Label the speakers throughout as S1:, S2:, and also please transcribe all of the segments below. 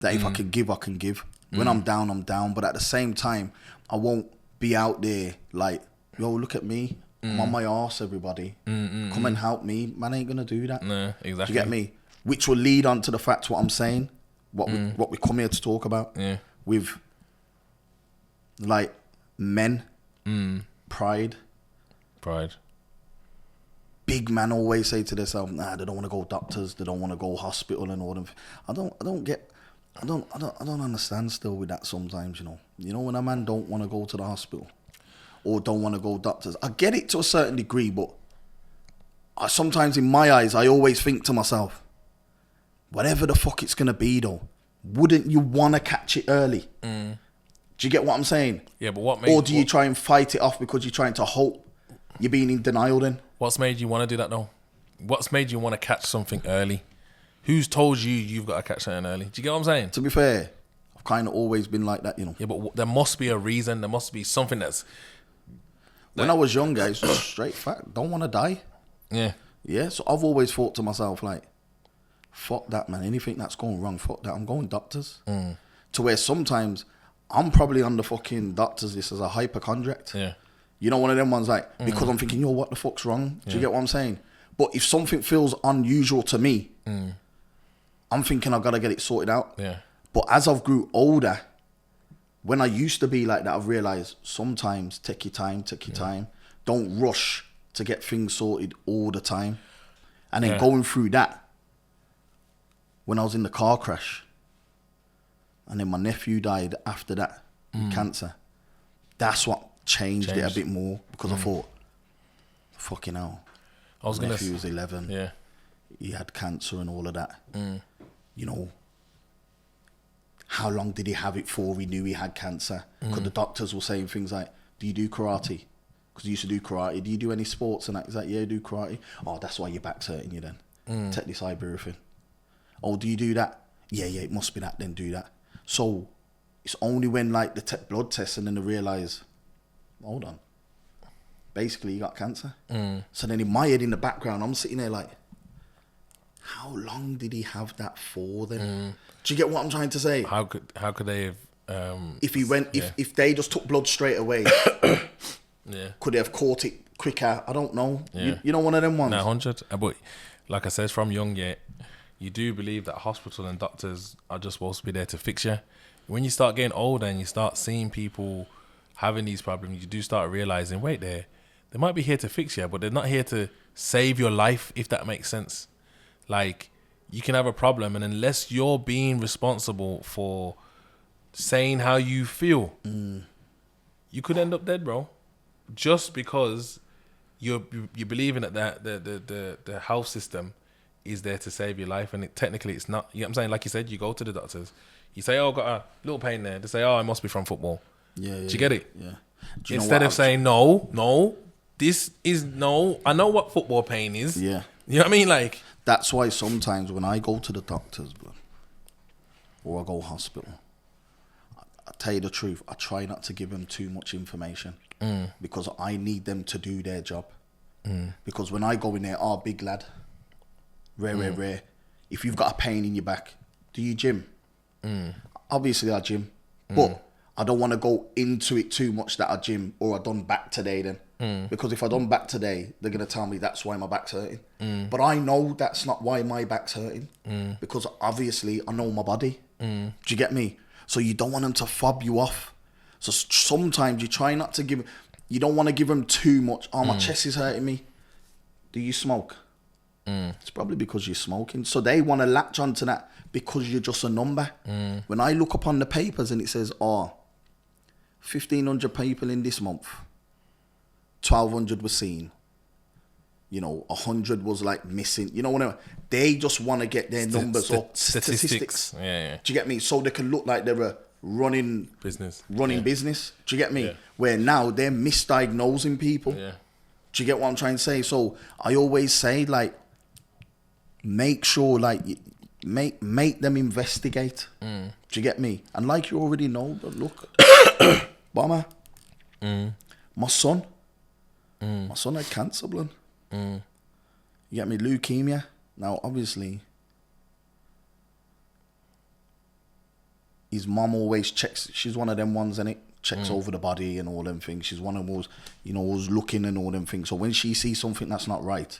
S1: That if I can give, I can give. When I'm down, I'm down. But at the same time, I won't be out there like, yo, look at me. I'm on my arse, everybody. Come and help me. Man ain't gonna do that.
S2: No, exactly.
S1: Do you get me? Which will lead on to the fact what I'm saying, what we come here to talk about.
S2: Yeah.
S1: With like men, pride. Big man always say to themselves, nah, they don't want to go doctors, they don't want to go hospital and all them. I don't understand still with that sometimes, you know. You know when a man don't want to go to the hospital or don't want to go doctors. I get it to a certain degree, but sometimes in my eyes, I always think to myself, whatever the fuck it's gonna be though, wouldn't you want to catch it early? Do you get what I'm saying?
S2: Yeah, but what made...
S1: Or do you try and fight it off because you're trying to hope you're being in denial then?
S2: What's made you want to do that though? What's made you want to catch something early? Who's told you you've got to catch something early? Do you get what I'm saying?
S1: To be fair, I've kind of always been like that, you know.
S2: Yeah, but there must be a reason. There must be something that's...
S1: When I was younger, it's just straight fact. Don't want to die.
S2: Yeah.
S1: Yeah, so I've always thought to myself, like, fuck that, man. Anything that's going wrong, fuck that. I'm going doctors. To where sometimes I'm probably on the fucking doctors list as a hypochondriac.
S2: Yeah.
S1: You know, one of them ones like, because I'm thinking, yo, what the fuck's wrong? Do you get what I'm saying? But if something feels unusual to me, I'm thinking I've got to get it sorted out.
S2: Yeah.
S1: But as I've grew older, when I used to be like that, I've realised sometimes take your time. Don't rush to get things sorted all the time. And then going through that, when I was in the car crash, and then my nephew died after that with cancer, that's what changed it a bit more, because I thought, fucking hell, my nephew was 11.
S2: Yeah.
S1: He had cancer and all of that. You know, how long did he have it for he knew he had cancer? Because the doctors were saying things like, do you do karate? Because he used to do karate. Do you do any sports? And that? He's like, yeah, I do karate. Oh, that's why your back's hurting you then. Take this ibuprofen. Oh, do you do that? Yeah, it must be that, then do that. So it's only when like the blood tests and then they realise, hold on, basically you got cancer. So then in my head, in the background, I'm sitting there like, how long did he have that for then? Do you get what I'm trying to say?
S2: How could they have...
S1: if he went, if they just took blood straight away, could they have caught it quicker? I don't know. You know, one of them ones.
S2: 100. But like I said, from young, you do believe that hospital and doctors are just supposed to be there to fix you. When you start getting older and you start seeing people having these problems, you do start realizing, wait, they might be here to fix you, but they're not here to save your life, if that makes sense. Like, you can have a problem, and unless you're being responsible for saying how you feel, you could end up dead, bro. Just because you're believing that the health system is there to save your life, and technically it's not. You know what I'm saying? Like you said, you go to the doctors, you say, oh, I got a little pain there. They say, oh, I must be from football. Do you get it?
S1: Yeah.
S2: Instead of saying, no, this is no, I know what football pain is.
S1: Yeah.
S2: You know what I mean? Like,
S1: that's why sometimes when I go to the doctors, bro, or I go hospital, I tell you the truth, I try not to give them too much information because I need them to do their job. Because when I go in there, big lad, rare. If you've got a pain in your back, do you gym? Obviously I gym, but I don't want to go into it too much that I gym or I done back today then. Because if I done back today, they're going to tell me that's why my back's hurting. But I know that's not why my back's hurting. Because obviously I know my body. Do you get me? So you don't want them to fob you off. So sometimes you try not to give... You don't want to give them too much. Oh, my chest is hurting me. Do you smoke? It's probably because you're smoking. So they want to latch onto that because you're just a number. When I look up on the papers and it says, 1,500 people in this month, 1,200 were seen, 100 was like missing, whatever. They just want to get their numbers or statistics.
S2: Yeah.
S1: Do you get me? So they can look like they're a running business. Do you get me?
S2: Yeah.
S1: Where now they're misdiagnosing people.
S2: Yeah.
S1: Do you get what I'm trying to say? So I always say, like, make sure, like, make them investigate. Do you get me? And like you already know, but look, Bama, my son had cancer, blood. You get me? Leukemia. Now, obviously, his mum always checks. She's one of them ones, innit? Checks over the body and all them things. She's one of those, you know, always looking and all them things. So when she sees something that's not right,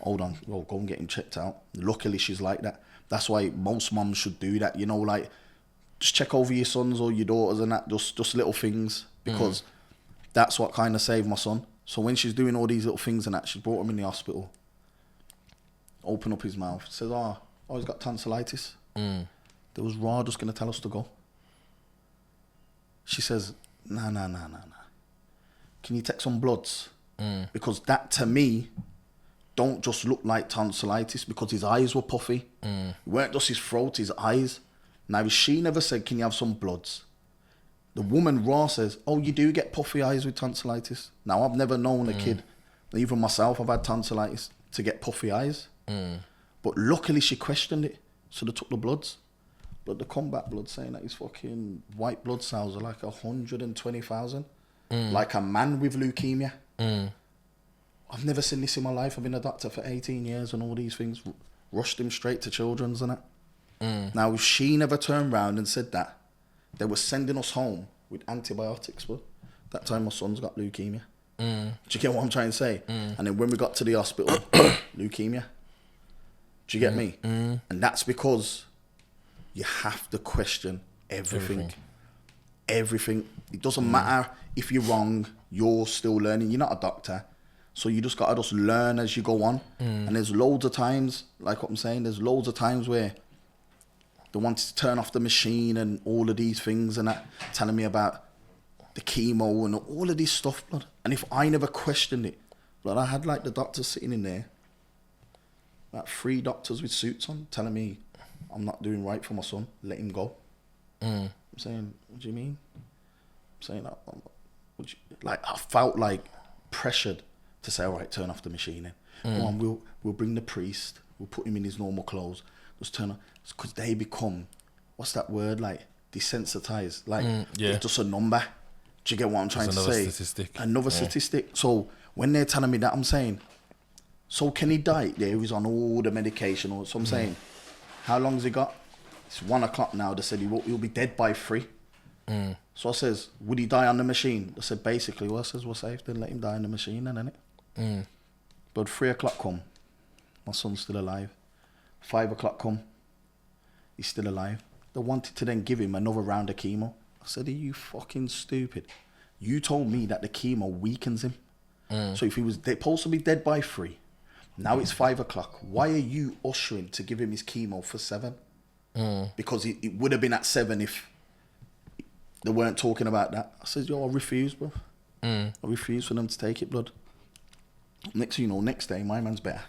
S1: hold on, well, go and get him checked out. Luckily, she's like that. That's why most mums should do that. You know, like, just check over your sons or your daughters and that, just little things, because that's what kind of saved my son. So when she's doing all these little things and that, she brought him in the hospital. Open up his mouth. Says, he's got tonsillitis. There was Raw just going to tell us to go. She says, nah. Can you take some bloods? Because that, to me, don't just look like tonsillitis, because his eyes were puffy. It weren't just his throat, his eyes. Now, she never said, can you have some bloods? The woman, Raw, says, you do get puffy eyes with tonsillitis. Now, I've never known a kid, even myself, I've had tonsillitis, to get puffy eyes. But luckily, she questioned it. So they took the bloods. But the combat blood saying that his fucking white blood cells are like 120,000. Like a man with leukemia. I've never seen this in my life. I've been a doctor for 18 years and all these things. Rushed him straight to children's and that. Now, if she never turned round and said that, they were sending us home with antibiotics, but that time my son's got leukemia. Do you get what I'm trying to say? And then when we got to the hospital, leukemia. Do you get me? And that's because you have to question everything. It doesn't matter if you're wrong, you're still learning. You're not a doctor. So you just got to just learn as you go on. And there's loads of times, like what I'm saying, there's loads of times where they wanted to turn off the machine and all of these things and that, telling me about the chemo and all of this stuff, blood. And if I never questioned it, blood, I had like the doctors sitting in there, like 3 doctors with suits on, telling me I'm not doing right for my son, let him go. I'm saying, what do you mean? I'm saying, I felt like pressured to say, all right, turn off the machine then. Go on, we'll bring the priest, we'll put him in his normal clothes, just turn off. Because they become, what's that word, like, desensitized. Like, it's just a number. Do you get what I'm trying to say? Another statistic. So when they're telling me that, I'm saying, so can he die? Yeah, he's on all the medication. So I'm saying, how long has he got? It's 1 o'clock now. They said he'll be dead by 3. So I says, would he die on the machine? They said, basically, well, I says, we're safe, then let him die on the machine then, innit? But 3 o'clock come, my son's still alive. 5 o'clock come, he's still alive. They wanted to then give him another round of chemo. I said, are you fucking stupid? You told me that the chemo weakens him. So if he was supposed to be dead by 3, now it's 5 o'clock. Why are you ushering to give him his chemo for 7? Because it would have been at 7 if they weren't talking about that. I said, I refuse, bro. I refuse for them to take it, blood. Next day, my man's better.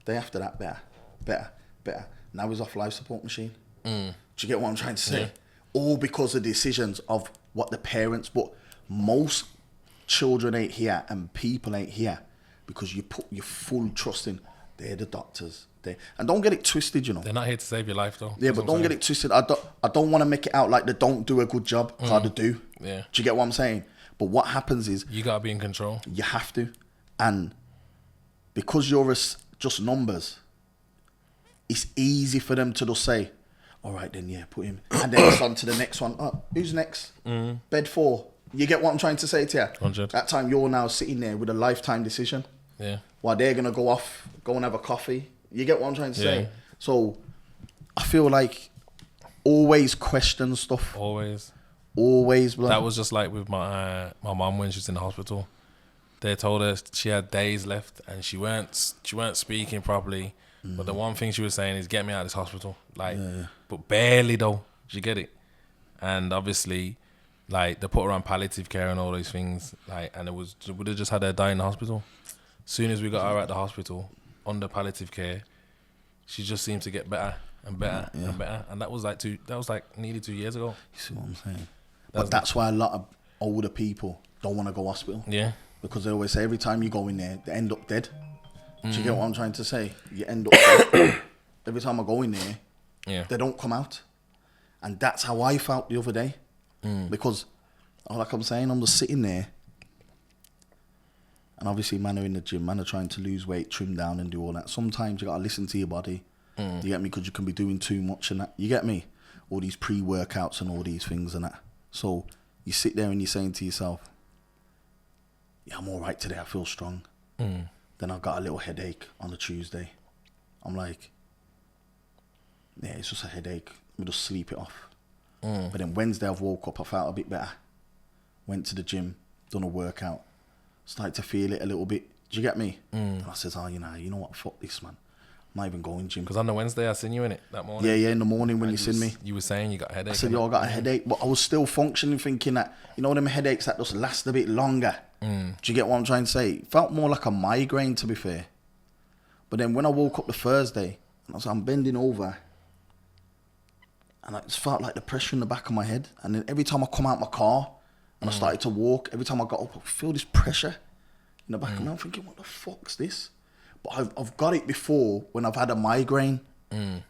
S1: Day after that, better. Now he's off life support machine. Do you get what I'm trying to say? All because of decisions of what the parents, but most children ain't here and people ain't here because you put your full trust in, they're the doctors. And don't get it twisted, you know.
S2: They're not here to save your life, though.
S1: Yeah, but don't get it twisted. I don't want to make it out like they don't do a good job, because they do.
S2: Yeah.
S1: Do you get what I'm saying? But what happens is,
S2: you got to be in control.
S1: You have to. And because you're just numbers, it's easy for them to just say, all right, then, yeah, put him. And then it's on to the next one. Oh, who's next? Bed 4. You get what I'm trying to say to you?
S2: 100.
S1: That time you're now sitting there with a lifetime decision.
S2: Yeah.
S1: While they're going to go off, go and have a coffee. You get what I'm trying to say? So I feel like always question stuff. Always, blood.
S2: That was just like with my mum when she was in the hospital. They told her she had days left and she weren't speaking properly. But the one thing she was saying is, get me out of this hospital. Like, but barely though. Did you get it? And obviously, like, they put her on palliative care and all those things. Like, and would have just had her die in the hospital. Soon as we got her at the hospital, under palliative care, she just seemed to get better and better and better. And that was like nearly 2 years ago.
S1: You see what I'm saying? But that's why a lot of older people don't want to go hospital. Yeah. Because they always say every time you go in there, they end up dead. Do you get what I'm trying to say? You end up dead. Every time I go in there, they don't come out. And that's how I felt the other day. Because, like I'm saying, I'm just sitting there. And obviously, man are in the gym, man are trying to lose weight, trim down and do all that. Sometimes you got to listen to your body. You get me? Because you can be doing too much and that. You get me? all these pre-workouts and all these things and that. So you sit there and you're saying to yourself, yeah, I'm all right today. I feel strong. Then I've got a little headache on a Tuesday. I'm like, yeah, it's just a headache. We'll just sleep it off. But then Wednesday I've woke up, I felt a bit better. Went to the gym, done a workout, started to feel it a little bit. Do you get me? And I says, you know what, fuck this, man. I'm not even going gym.
S2: Because on the Wednesday I seen you in it that morning.
S1: Yeah, in the morning when you seen me.
S2: You were saying you got a headache.
S1: I said, yo, I got a headache. But I was still functioning, thinking that, you know them headaches that just last a bit longer. Do you get what I'm trying to say? It felt more like a migraine, to be fair. But then when I woke up the Thursday, and I was, I'm bending over, and I just felt like the pressure in the back of my head. And then every time I come out my car and I started to walk, every time I got up, I feel this pressure in the back of me. I'm thinking, what the fuck's this? But I've got it before when I've had a migraine.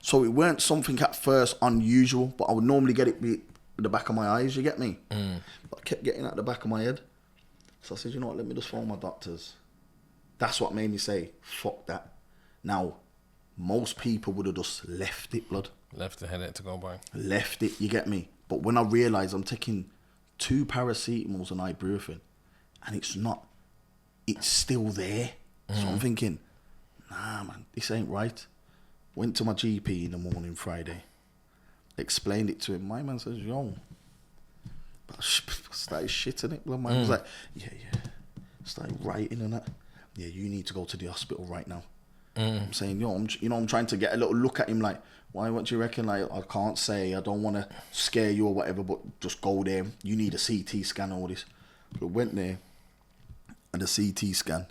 S1: So it weren't something at first unusual, but I would normally get it with the back of my eyes, you get me? But I kept getting at the back of my head. So I said, you know what, let me just phone my doctors. That's what made me say, fuck that. Now, most people would have just left it, blood.
S2: Left the headache to go by.
S1: Left it, you get me? But when I realised I'm taking 2 paracetamols and ibuprofen, and it's still there. So I'm thinking, nah, man, this ain't right. Went to my GP in the morning Friday, explained it to him. My man says, yo, but I started shitting it. My man was like, yeah. Started writing and that. Yeah, you need to go to the hospital right now. I'm saying, yo, I'm trying to get a little look at him like, why, what do you reckon? Like, I can't say, I don't want to scare you or whatever, but just go there. You need a CT scan, all this. So I went there, and the CT scan,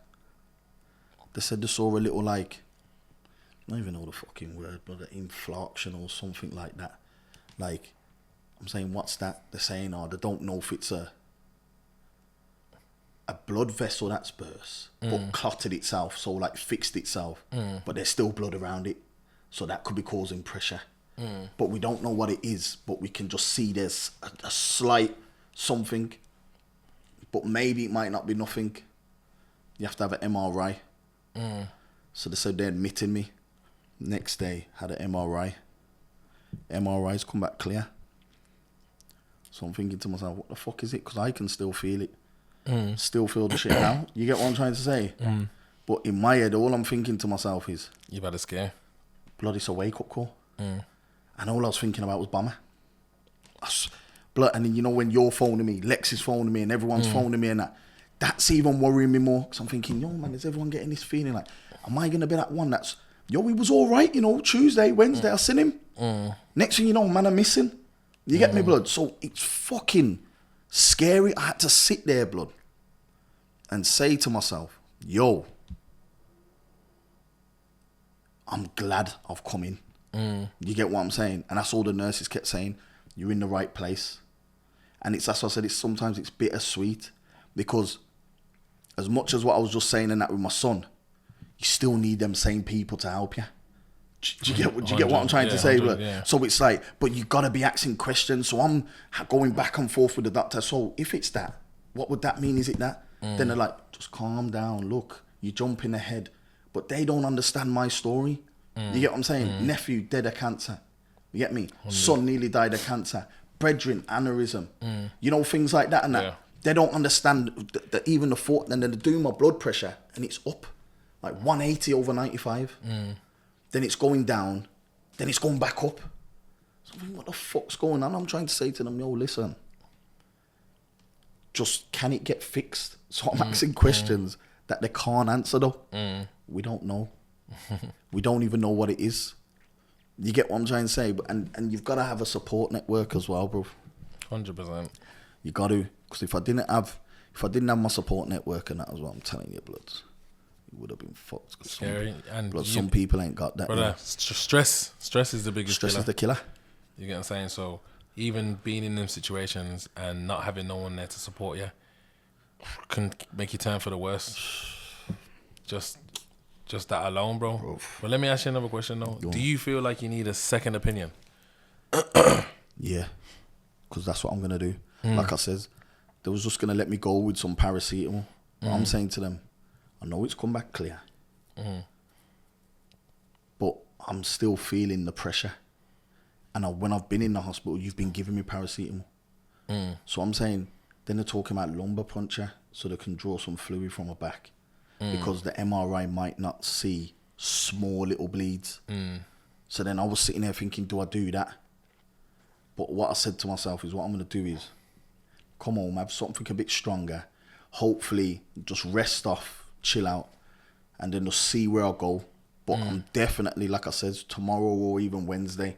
S1: they said they saw a little, like, I don't even know the fucking word, but an inflaction or something like that. Like, I'm saying, what's that? They're saying, they don't know if it's a blood vessel that's burst, but clotted itself, so like fixed itself, but there's still blood around it. So that could be causing pressure. But we don't know what it is, but we can just see there's a slight something. But maybe it might not be nothing. You have to have an MRI. So they said they're admitting me. Next day, had an MRI. MRI's come back clear. So I'm thinking to myself, what the fuck is it? Because I can still feel it. Still feel the shit now. You get what I'm trying to say? But in my head, all I'm thinking to myself is,
S2: You've had a scare.
S1: blood, it's a wake-up call. And all I was thinking about was Bama. Blood, and then, you know, when you're phoning me, Lex is phoning me, and everyone's phoning me, and that's even worrying me more. Because I'm thinking, yo, man, is everyone getting this feeling like, am I going to be that one that's, yo, he was all right, you know, Tuesday, Wednesday, I seen him. Next thing you know, man, I'm missing. You get me, blood? So it's fucking scary. I had to sit there, blood, and say to myself, yo, I'm glad I've come in. You get what I'm saying? And that's all the nurses kept saying. You're in the right place. And that's what I said, sometimes it's bittersweet, because as much as what I was just saying and that with my son, you still need them same people to help you. Do you get what I'm trying to say? Yeah. So it's like, but you got to be asking questions. So I'm going back and forth with the doctor. So if it's that, what would that mean? Is it that? Then they're like, just calm down. Look, you're jumping ahead. But they don't understand my story. You get what I'm saying? Nephew dead of cancer. You get me? Son nearly died of cancer. Brethren, aneurysm. You know, things like that and that. Yeah. They don't understand that even the thought. And then they're doing my blood pressure and it's up. Like 180 over 95. Then it's going down. Then it's going back up. So I'm thinking, what the fuck's going on? I'm trying to say to them, yo, listen. Just, can it get fixed? So I'm asking questions that they can't answer though. We don't know. We don't even know what it is. You get what I'm trying to say? But and you've got to have a support network as well, bro.
S2: 100%.
S1: You got to, because if I didn't have my support network, and that was what I'm telling you, blood, it would have been fucked.
S2: Scary.
S1: Some people ain't got that.
S2: Brother, stress is the biggest
S1: stress
S2: killer.
S1: Is the killer.
S2: You get what I'm saying? So even being in them situations and not having no one there to support you can make you turn for the worst. Just that alone, bro. But let me ask you another question though. Do you feel like you need a second opinion?
S1: Yeah, because that's what I'm gonna do. Like I said, they was just gonna let me go with some paracetamol. I'm saying to them, I know it's come back clear, but I'm still feeling the pressure. And when I've been in the hospital, you've been giving me paracetamol. So I'm saying, then they're talking about lumbar puncture, so they can draw some fluid from my back. Because the MRI might not see small little bleeds. So then I was sitting there thinking, do I do that? But what I said to myself is, what I'm going to do is come home, have something a bit stronger, hopefully just rest off, chill out, and then just see where I go. But I'm definitely, like I said, tomorrow or even Wednesday,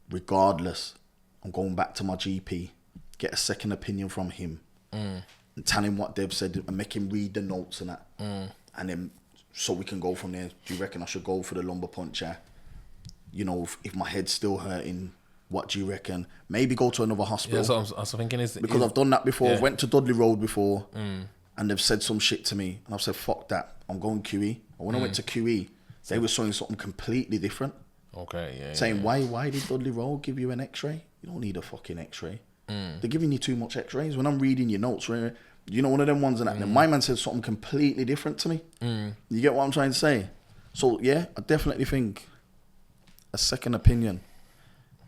S1: regardless, I'm going back to my GP, get a second opinion from him, and tell him what they've said, and make him read the notes and that. And then, so we can go from there. Do you reckon I should go for the lumbar puncture? You know, if my head's still hurting, what do you reckon? Maybe go to another hospital.
S2: Yeah, so I was thinking
S1: because I've done that before.
S2: Yeah.
S1: I went to Dudley Road before, and they've said some shit to me, and I've said, fuck that, I'm going QE. And when I went to QE, they were saying something completely different.
S2: Okay, yeah.
S1: Saying, why did Dudley Road give you an x-ray? You don't need a fucking x-ray. They're giving you too much x-rays. When I'm reading your notes, you know, one of them ones, and that, my man said something completely different to me. You get what I'm trying to say? So, yeah, I definitely think a second opinion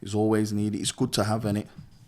S1: is always needed. It's good to have, innit?